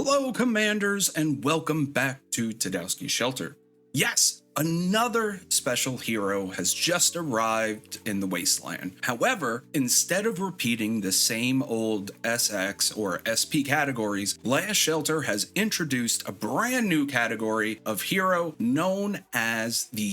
Hello, Commanders, and welcome back to Tadowski's Shelter. Yes, another special hero has just arrived in the Wasteland. However, instead of repeating the same old SX or SP categories, Last Shelter has introduced a brand new category of hero known as the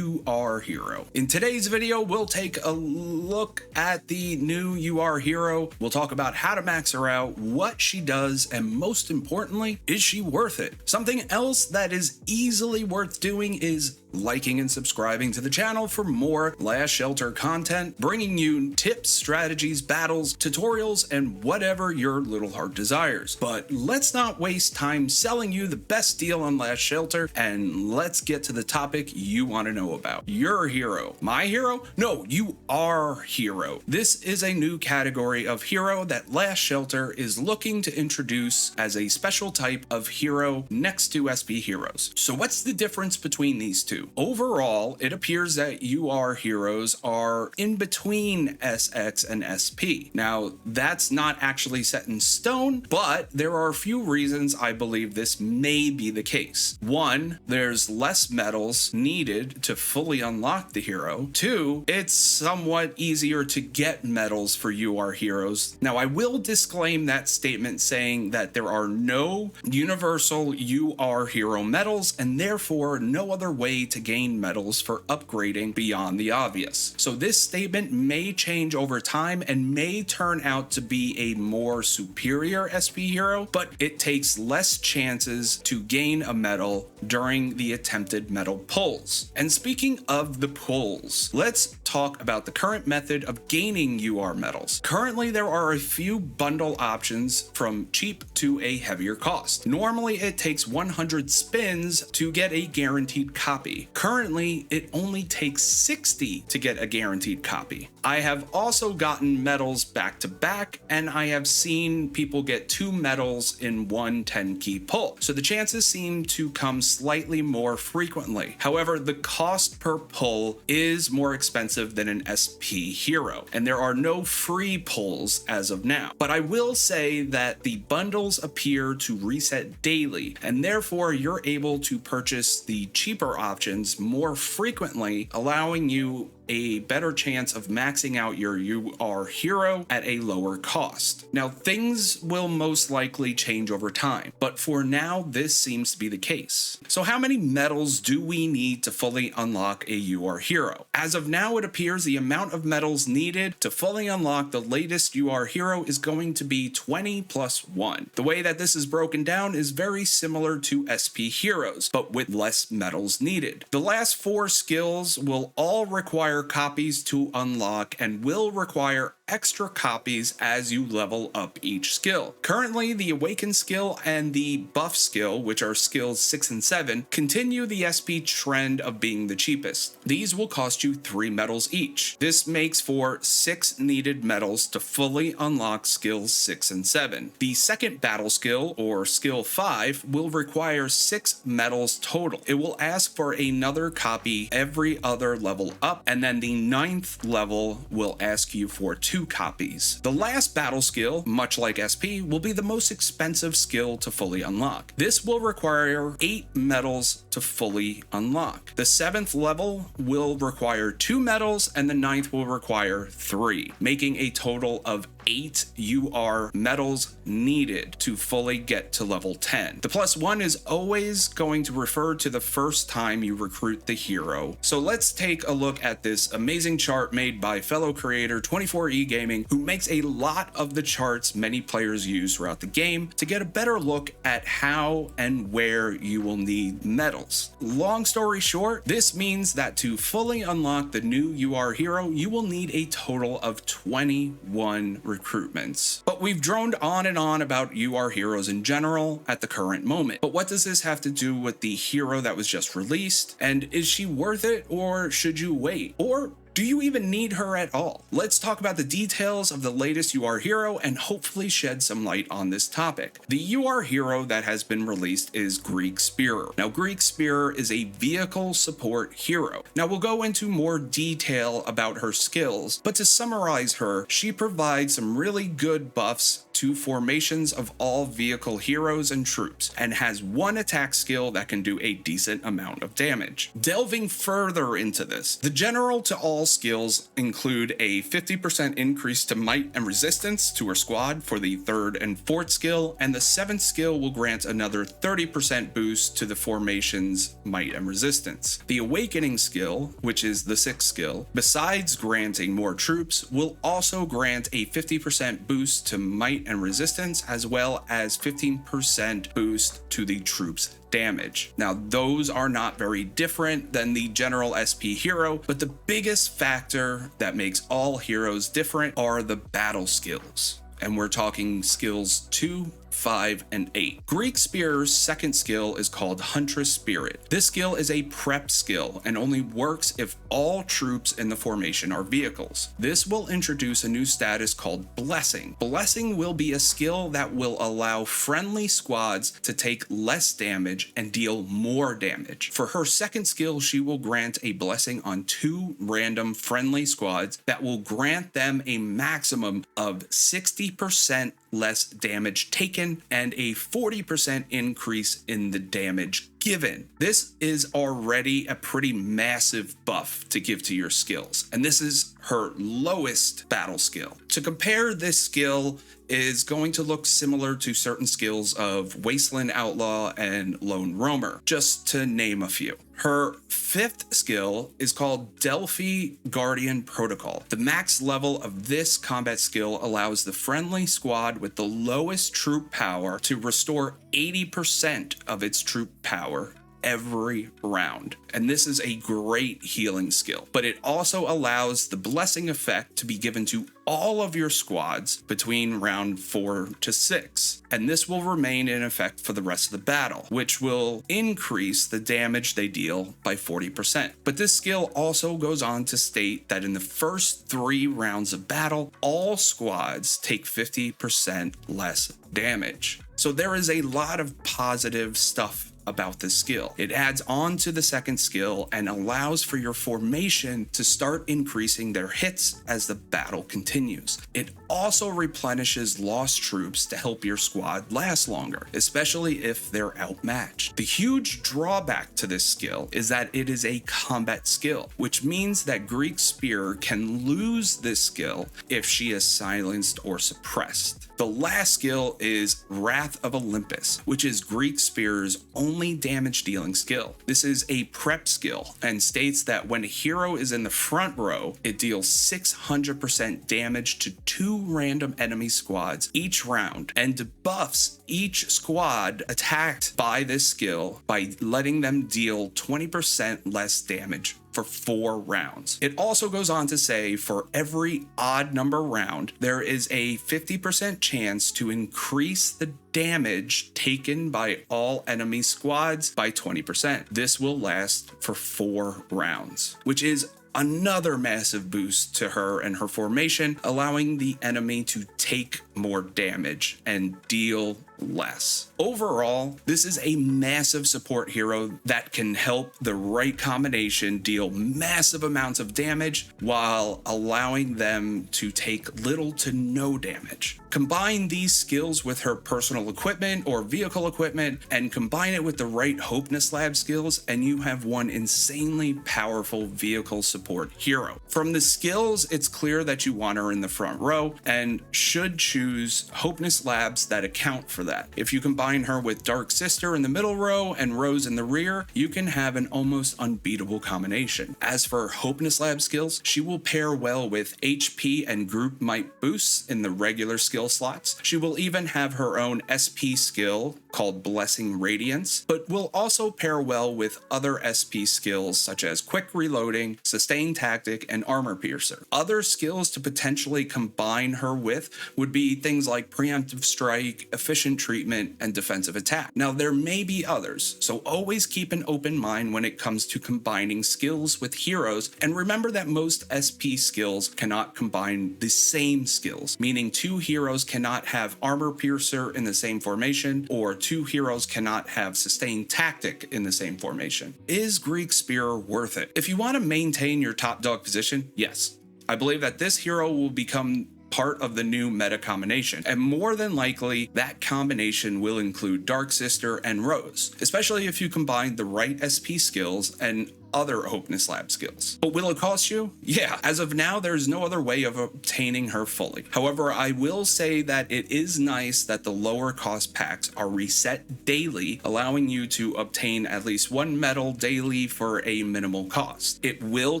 UR hero. In today's video, we'll take a look at the new UR hero. We'll talk about how to max her out, what she does, and most importantly, is she worth it? Something else that is easily worth doing is liking and subscribing to the channel for more Last Shelter content, bringing you tips, strategies, battles, tutorials, and whatever your little heart desires. But let's not waste time selling you the best deal on Last Shelter, and let's get to the topic you want to know about. Your hero. My hero? No, you are hero. This is a new category of hero that Last Shelter is looking to introduce as a special type of hero next to SP heroes. So what's the difference between these two? Overall, it appears that UR heroes are in between SX and SP. Now, that's not actually set in stone, but there are a few reasons I believe this may be the case. One, there's less medals needed to fully unlock the hero. Two, it's somewhat easier to get medals for UR heroes. Now, I will disclaim that statement saying that there are no universal UR hero medals and therefore no other way to gain medals for upgrading beyond the obvious. So this statement may change over time and may turn out to be a more superior SP hero, but it takes less chances to gain a medal during the attempted medal pulls. And speaking of the pulls, let's talk about the current method of gaining UR medals. Currently, there are a few bundle options from cheap to a heavier cost. Normally, it takes 100 spins to get a guaranteed copy. Currently, it only takes 60 to get a guaranteed copy. I have also gotten medals back to back, and I have seen people get 2 medals in one 10-key pull. So the chances seem to come slightly more frequently. However, the cost per pull is more expensive than an SP hero, and there are no free pulls as of now. But I will say that the bundles appear to reset daily, and therefore you're able to purchase the cheaper options more frequently, allowing you a better chance of maxing out your UR hero at a lower cost. Now, things will most likely change over time, but for now, this seems to be the case. So how many medals do we need to fully unlock a UR hero? As of now, it appears the amount of medals needed to fully unlock the latest UR hero is going to be 20 plus 1. The way that this is broken down is very similar to SP heroes, but with less medals needed. The last 4 skills will all require copies to unlock and will require extra copies as you level up each skill. Currently, the Awaken skill and the Buff skill, which are skills 6 and 7, continue the SP trend of being the cheapest. These will cost you 3 medals each. This makes for 6 needed medals to fully unlock skills 6 and 7. The second battle skill, or skill 5, will require 6 medals total. It will ask for another copy every other level up, and then the 9th level will ask you for 2 copies. The last battle skill, much like SP, will be the most expensive skill to fully unlock. This will require 8 medals to fully unlock. The 7th level will require 2 medals, and the 9th will require 3, making a total of 8 UR medals needed to fully get to level 10. The plus 1 is always going to refer to the first time you recruit the hero. So let's take a look at this amazing chart made by fellow creator 24E Gaming, who makes a lot of the charts many players use throughout the game to get a better look at how and where you will need medals. Long story short, this means that to fully unlock the new UR hero, you will need a total of 21 recruitments. But we've droned on and on about UR heroes in general at the current moment. But what does this have to do with the hero that was just released? And is she worth it, or should you wait? Or do you even need her at all? Let's talk about the details of the latest UR hero and hopefully shed some light on this topic. The UR hero that has been released is Greek Spearer. Now, Greek Spearer is a vehicle support hero. Now, we'll go into more detail about her skills, but to summarize her, she provides some really good buffs to formations of all vehicle heroes and troops, and has one attack skill that can do a decent amount of damage. Delving further into this, the general to all skills include a 50% increase to might and resistance to her squad for the 3rd and 4th skill, and the 7th skill will grant another 30% boost to the formation's might and resistance. The awakening skill, which is the 6th skill, besides granting more troops, will also grant a 50% boost to might and resistance, as well as 15% boost to the troops' damage. Now, those are not very different than the general SP hero, but the biggest factor that makes all heroes different are the battle skills. And we're talking skills 2, 5, and 8. Greek Spear's 2nd skill is called Huntress Spirit. This skill is a prep skill and only works if all troops in the formation are vehicles. This will introduce a new status called Blessing. Blessing will be a skill that will allow friendly squads to take less damage and deal more damage. For her 2nd skill, she will grant a blessing on 2 random friendly squads that will grant them a maximum of 60% less damage taken and a 40% increase in the damage given. This is already a pretty massive buff to give to your skills, and this is her lowest battle skill. To compare, this skill is going to look similar to certain skills of Wasteland Outlaw and Lone Roamer, just to name a few. Her 5th skill is called Delphi Guardian Protocol. The max level of this combat skill allows the friendly squad with the lowest troop power to restore 80% of its troop power every round. And this is a great healing skill, but it also allows the blessing effect to be given to all of your squads between round 4 to 6. And this will remain in effect for the rest of the battle, which will increase the damage they deal by 40%. But this skill also goes on to state that in the first 3 rounds of battle, all squads take 50% less damage. So there is a lot of positive stuff about this skill. It adds on to the 2nd skill and allows for your formation to start increasing their hits as the battle continues. It also replenishes lost troops to help your squad last longer, especially if they're outmatched. The huge drawback to this skill is that it is a combat skill, which means that Greek Spear can lose this skill if she is silenced or suppressed. The last skill is Wrath of Olympus, which is Greek Spear's only damage dealing skill. This is a prep skill and states that when a hero is in the front row, it deals 600% damage to 2 random enemy squads each round and debuffs each squad attacked by this skill by letting them deal 20% less damage for 4 rounds. It also goes on to say for every odd number round, there is a 50% chance to increase the damage taken by all enemy squads by 20%. This will last for 4 rounds, which is another massive boost to her and her formation, allowing the enemy to take more damage and deal less. Overall, this is a massive support hero that can help the right combination deal massive amounts of damage while allowing them to take little to no damage. Combine these skills with her personal equipment or vehicle equipment and combine it with the right Hopeness Lab skills and you have one insanely powerful vehicle support hero. From the skills, it's clear that you want her in the front row and should choose Hopeness Labs that account for that. If you combine her with Dark Sister in the middle row and Rose in the rear, you can have an almost unbeatable combination. As for Hopeness Lab skills, she will pair well with HP and group might boosts in the regular skill slots. She will even have her own SP skill called Blessing Radiance, but will also pair well with other SP skills such as Quick Reloading, Sustain Tactic, and Armor Piercer. Other skills to potentially combine her with would be things like Preemptive Strike, Efficient Treatment, and Defensive Attack. Now, there may be others, so always keep an open mind when it comes to combining skills with heroes, and remember that most SP skills cannot combine the same skills, meaning 2 heroes cannot have Armor Piercer in the same formation, or 2 heroes cannot have Sustained Tactic in the same formation. Is Greek Spear worth it? If you want to maintain your top dog position, yes. I believe that this hero will become part of the new meta combination, and more than likely that combination will include Dark Sister and Rose, especially if you combine the right SP skills and other Hopeless Lab skills. But will it cost you? Yeah, as of now, there's no other way of obtaining her fully. However, I will say that it is nice that the lower cost packs are reset daily, allowing you to obtain at least one medal daily for a minimal cost. It will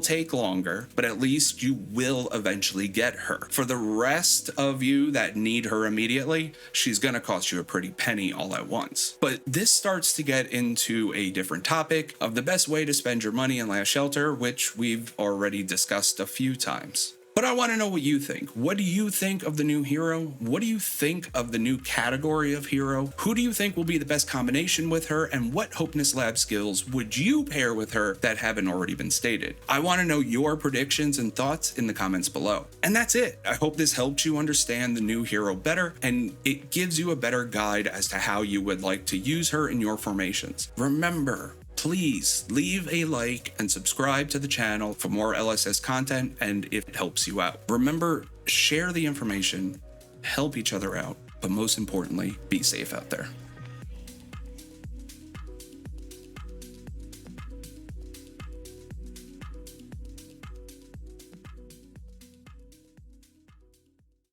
take longer, but at least you will eventually get her. For the rest of you that need her immediately, she's gonna cost you a pretty penny all at once. But this starts to get into a different topic of the best way to spend your money in Last Shelter, which we've already discussed a few times. But I want to know what you think. What do you think of the new hero? What do you think of the new category of hero? Who do you think will be the best combination with her? And what Hopeless Lab skills would you pair with her that haven't already been stated? I want to know your predictions and thoughts in the comments below. And that's it. I hope this helped you understand the new hero better, and it gives you a better guide as to how you would like to use her in your formations. Remember, please leave a like and subscribe to the channel for more LSS content, and if it helps you out. Remember, share the information, help each other out, but most importantly, be safe out there.